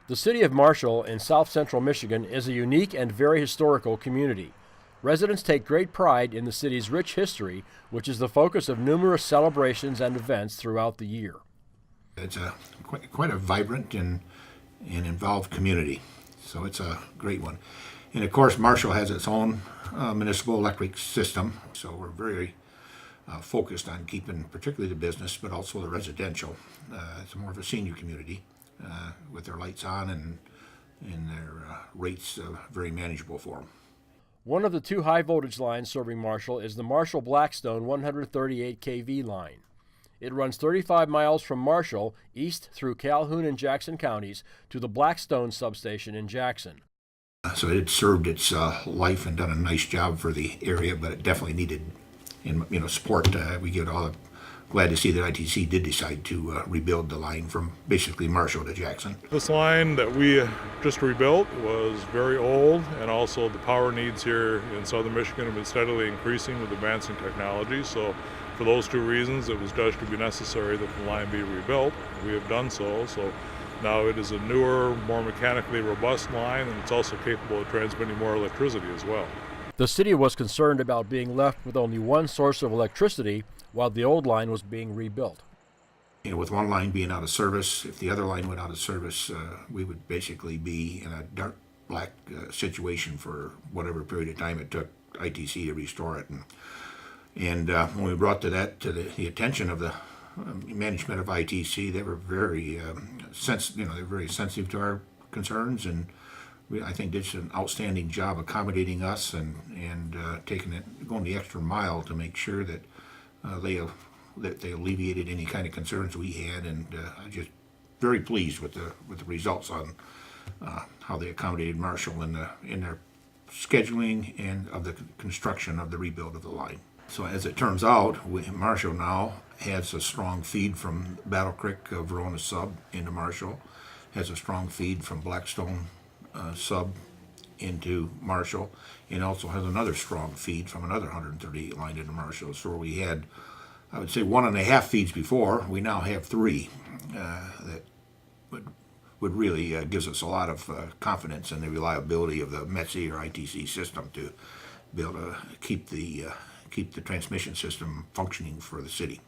The city of Marshall in south central Michigan is a unique and very historical community. Residents take great pride in the city's rich history, which is the focus of numerous celebrations and events throughout the year. It's quite a vibrant and involved community, so it's a great one. And of course, Marshall has its own municipal electric system, so we're very focused on keeping particularly the business, but also the residential. It's more of a senior community with their lights on and their rates very manageable for them. One of the two high voltage lines serving Marshall is the Marshall Blackstone 138 kV line. It runs 35 miles from Marshall east through Calhoun and Jackson counties to the Blackstone substation in Jackson. So it served its life and done a nice job for the area, but it definitely needed support. We get all glad to see that ITC did decide to rebuild the line from basically Marshall to Jackson. This line that we just rebuilt was very old, and also the power needs here in southern Michigan have been steadily increasing with advancing technology. So for those two reasons, it was judged to be necessary that the line be rebuilt. We have done so. So now it is a newer, more mechanically robust line, and it's also capable of transmitting more electricity as well. The city was concerned about being left with only one source of electricity while the old line was being rebuilt. With one line being out of service, if the other line went out of service, we would basically be in a dark black situation for whatever period of time it took ITC to restore it. And when we brought to the attention of the management of ITC, they were very sensitive to our concerns, and I think did an outstanding job accommodating us and going the extra mile to make sure that they alleviated any kind of concerns we had, and I'm just very pleased with the results on how they accommodated Marshall in their scheduling and of the construction of the rebuild of the line. So as it turns out, Marshall now has a strong feed from Battle Creek Verona sub into Marshall, has a strong feed from Blackstone sub into Marshall, and also has another strong feed from another 138 line into Marshall. So we had, I would say, 1.5 feeds before. We now have 3 that would really gives us a lot of confidence in the reliability of the METC or ITC system to be able to keep the transmission system functioning for the city.